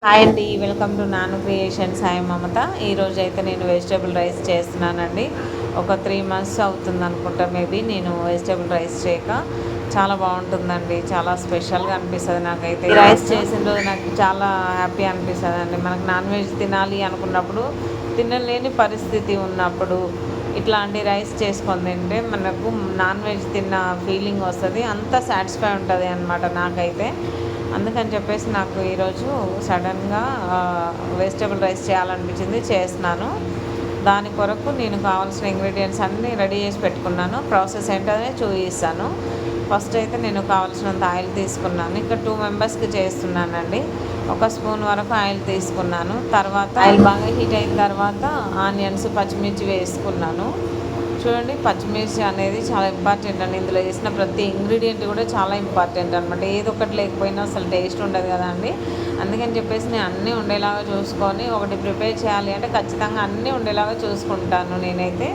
Hi అండి, welcome to నాను creations. Hi మమత. ఈరోజు అయితే నేను వెజిటేబుల్ రైస్ చేస్తున్నానండి. ఒక 3 months అవుతుంది అనుకుంటా మేబీ నేను వెజిటేబుల్ రైస్ చేయక. చాలా బాగుంటుందండి, చాలా స్పెషల్గా అనిపిస్తుంది నాకైతే. ఈ రైస్ చేసిన రోజు నాకు చాలా హ్యాపీ అనిపిస్తుంది అండి. మనకు నాన్ వెజ్ తినాలి అనుకున్నప్పుడు, తినలేని పరిస్థితి ఉన్నప్పుడు ఇట్లాంటి రైస్ చేసుకొని తింటే మనకు నాన్ వెజ్ తిన్న ఫీలింగ్ వస్తుంది. అంత సాటిస్ఫై ఉంటుంది అన్నమాట నాకైతే. అందుకని చెప్పేసి నాకు ఈరోజు సడన్గా వెజిటేబుల్ రైస్ చేయాలనిపించింది, చేస్తున్నాను. దాని కొరకు నేను కావాల్సిన ఇంగ్రీడియంట్స్ అన్నీ రెడీ చేసి పెట్టుకున్నాను. ప్రాసెస్ ఏంటనే చూపిస్తాను. ఫస్ట్ అయితే నేను కావాల్సినంత ఆయిల్ తీసుకున్నాను. ఇక్కడ 2 మెంబర్స్కి చేస్తున్నానండి. 1 స్పూన్ వరకు ఆయిల్ తీసుకున్నాను. తర్వాత ఆయిల్ బాగా హీట్ అయిన తర్వాత ఆనియన్స్, పచ్చిమిర్చి వేసుకున్నాను. చూడండి, పచ్చిమిర్చి అనేది చాలా ఇంపార్టెంట్ అండి. ఇందులో వేసిన ప్రతి ఇంగ్రీడియంట్ కూడా చాలా ఇంపార్టెంట్ అనమాట. ఏదో ఒకటి లేకపోయినా అసలు టేస్ట్ ఉండదు కదా అండి. అందుకని చెప్పేసి నేను అన్నీ ఉండేలాగా చూసుకొని ఒకటి ప్రిపేర్ చేయాలి అంటే ఖచ్చితంగా అన్నీ ఉండేలాగా చూసుకుంటాను నేనైతే.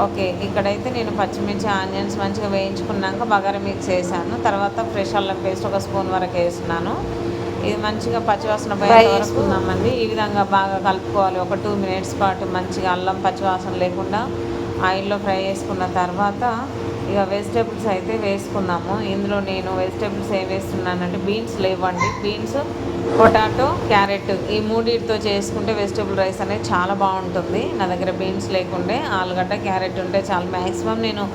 ఓకే, ఇక్కడైతే నేను పచ్చిమిర్చి, ఆనియన్స్ మంచిగా వేయించుకున్నాక బగారా మిక్స్ వేసాను. తర్వాత ఫ్రెష్ అల్లం పేస్ట్ 1 స్పూన్ వరకు వేస్తున్నాను. ఇది మంచిగా పచ్చివాసన బయట వేసుకుందామండి. ఈ విధంగా బాగా కలుపుకోవాలి. ఒక 2 minutes పాటు మంచిగా అల్లం పచ్చివాసన లేకుండా ఆయిల్లో ఫ్రై చేసుకున్న తర్వాత ఇక వెజిటేబుల్స్ అయితే వేసుకుందాము. ఇందులో నేను వెజిటేబుల్స్ ఏం వేస్తున్నానంటే బీన్స్ లేవండి. బీన్స్, పొటాటో, క్యారెట్ ఈ మూడింటితో చేసుకుంటే వెజిటేబుల్ రైస్ అనేది చాలా బాగుంటుంది. నా దగ్గర బీన్స్ లేకుండే ఆలుగడ్డ, క్యారెట్ ఉంటే చాలా. మ్యాక్సిమం నేను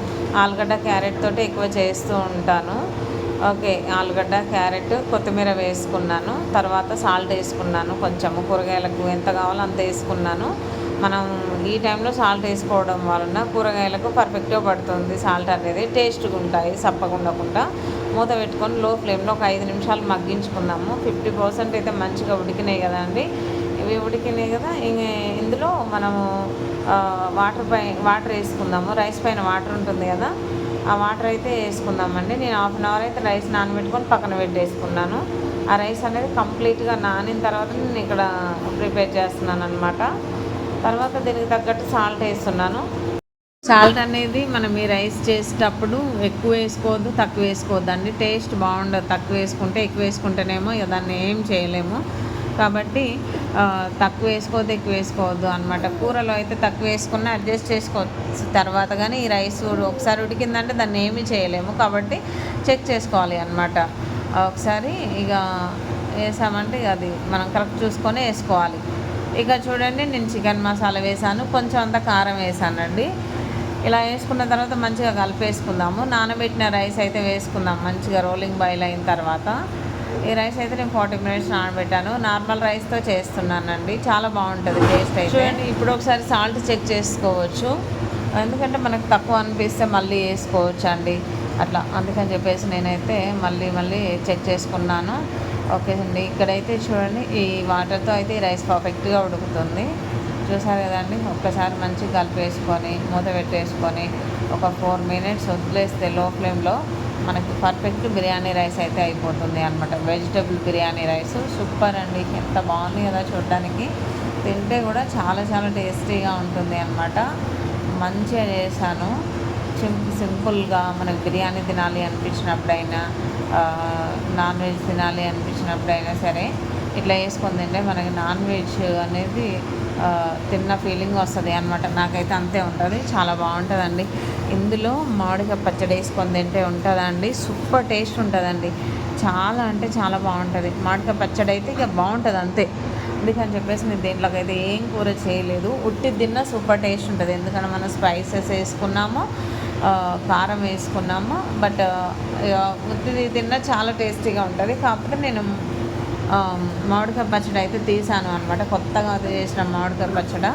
ఆలుగడ్డ, క్యారెట్ తోటి ఎక్కువ చేస్తూ ఉంటాను. ఓకే, ఆలుగడ్డ, క్యారెట్, కొత్తిమీర వేసుకున్నాను. తర్వాత సాల్ట్ వేసుకున్నాను. కొంచెము కూరగాయలకు ఎంత కావాలో అంత వేసుకున్నాను. మనం ఈ టైంలో సాల్ట్ వేసుకోవడం వలన కూరగాయలకు పర్ఫెక్ట్గా పడుతుంది. సాల్ట్ అనేది టేస్ట్గా ఉంటాయి, సప్పకుండా. మూత పెట్టుకొని లో ఫ్లేమ్లో ఒక 5 నిమిషాలు మగ్గించుకుందాము. 50% అయితే మంచిగా ఉడికినాయి కదా అండి. ఇవి ఉడికినాయి కదా. ఇందులో మనము వాటర్ వేసుకుందాము. రైస్ పైన వాటర్ ఉంటుంది కదా, ఆ వాటర్ అయితే వేసుకుందామండి. నేను 1/2 hour అయితే రైస్ నానబెట్టుకొని పక్కన పెట్టేసుకున్నాను. ఆ రైస్ అనేది కంప్లీట్గా నానిన తర్వాత నేను ఇక్కడ ప్రిపేర్ చేస్తున్నాను అనమాట. తర్వాత దీనికి తగ్గట్టు సాల్ట్ వేస్తున్నాను. సాల్ట్ అనేది మనం ఈ రైస్ చేసేటప్పుడు ఎక్కువ వేసుకోవద్దు, తక్కువ వేసుకోవద్దు అండి. టేస్ట్ బాగుండదు తక్కువ వేసుకుంటే. ఎక్కువ వేసుకుంటేనేమో దాన్ని ఏం చేయలేము. కాబట్టి తక్కువ వేసుకోవద్దు, ఎక్కువ వేసుకోవద్దు అనమాట. కూరలో అయితే తక్కువ వేసుకున్న అడ్జస్ట్ చేసుకోవచ్చు తర్వాత. కానీ ఈ రైస్ ఒకసారి ఉడికిందంటే దాన్ని ఏమీ చేయలేము. కాబట్టి చెక్ చేసుకోవాలి అనమాట. ఒకసారి ఇక వేసామంటే ఇక అది మనం కరెక్ట్ చూసుకొని వేసుకోవాలి. ఇక చూడండి, నేను చికెన్ మసాలా వేసాను, కొంచెం అంత కారం వేసానండి. ఇలా వేసుకున్న తర్వాత మంచిగా కలిపేసుకుందాము. నానబెట్టిన రైస్ అయితే వేసుకుందాం మంచిగా రోలింగ్ బాయిల్ అయిన తర్వాత. ఈ రైస్ అయితే నేను 40 minutes నానబెట్టాను. నార్మల్ రైస్తో చేస్తున్నానండి. చాలా బాగుంటుంది టేస్ట్ అయితే. చూడండి, ఇప్పుడు ఒకసారి సాల్ట్ చెక్ చేసుకోవచ్చు. ఎందుకంటే మనకు తక్కువ అనిపిస్తే మళ్ళీ వేసుకోవచ్చు అండి అట్లా. అందుకని చెప్పేసి నేనైతే మళ్ళీ చెక్ చేసుకున్నాను. ఓకే అండి, ఇక్కడైతే చూడండి ఈ వాటర్తో అయితే ఈ రైస్ పర్ఫెక్ట్గా ఉడుకుతుంది. చూసారు కదండి. ఒక్కసారి మంచిగా కలిపేసుకొని మూత పెట్టేసుకొని ఒక 4 minutes వదిలేస్తే లో ఫ్లేమ్లో మనకి పర్ఫెక్ట్ బిర్యానీ రైస్ అయితే అయిపోతుంది అనమాట. వెజిటేబుల్ బిర్యానీ రైస్ సూపర్ అండి. ఎంత బాగుంది కదా చూడడానికి. తింటే కూడా చాలా టేస్టీగా ఉంటుంది అనమాట. మంచిగా చేశాను. సింపుల్గా మనకు బిర్యానీ తినాలి అనిపించినప్పుడైనా, నాన్ వెజ్ తినాలి అనిపించినప్పుడైనా సరే ఇట్లా వేసుకొని తింటే మనకి నాన్ వెజ్ అనేది తిన్న ఫీలింగ్ వస్తుంది అనమాట. నాకైతే అంతే ఉంటుంది. చాలా బాగుంటుందండి. ఇందులో మామిడికాయ పచ్చడి వేసుకొని తింటే ఉంటుందండి, సూపర్ టేస్ట్ ఉంటుందండి. చాలా అంటే చాలా బాగుంటుంది. మామిడికాయ పచ్చడి అయితే ఇక బాగుంటుంది అంతే. అందుకని చెప్పేసి నేను దీంట్లోకి అయితే ఏం కూర చేయలేదు. ఉట్టి తిన్నా సూపర్ టేస్ట్ ఉంటుంది. ఎందుకంటే మనం స్పైసెస్ వేసుకున్నాము, కారం వేసుకున్నాము. బట్ ఉత్తిది తిన్నా చాలా టేస్టీగా ఉంటుంది. కాకపోతే నేను మామిడికాయ పచ్చడి అయితే తీసాను అనమాట. కొత్తగా చేసిన మామిడికాయ పచ్చడి.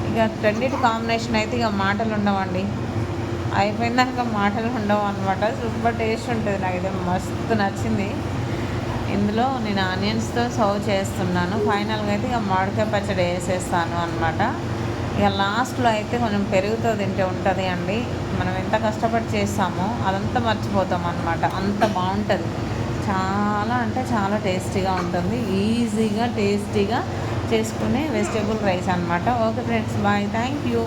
ఇక రెండింటి కాంబినేషన్ అయితే ఇక మాటలు ఉండవండి. అయిపోయిందాక మాటలు ఉండవు అనమాట. సూపర్ టేస్ట్ ఉంటుంది. నాకు ఇది మస్తు నచ్చింది. ఇందులో నేను ఆనియన్స్తో సర్వ్ చేస్తున్నాను. ఫైనల్గా అయితే ఇక మామిడికాయ పచ్చడి వేసేస్తాను అనమాట. ఇక లాస్ట్లో అయితే కొంచెం పెరుగుతో తింటే ఉంటుంది అండి. మనం ఎంత కష్టపడి చేస్తామో అదంతా మర్చిపోతాం అనమాట. అంత బాగుంటుంది. చాలా అంటే చాలా టేస్టీగా ఉంటుంది. ఈజీగా టేస్టీగా చేసుకునే వెజిటేబుల్ రైస్ అనమాట. Okay friends, bye, thank you.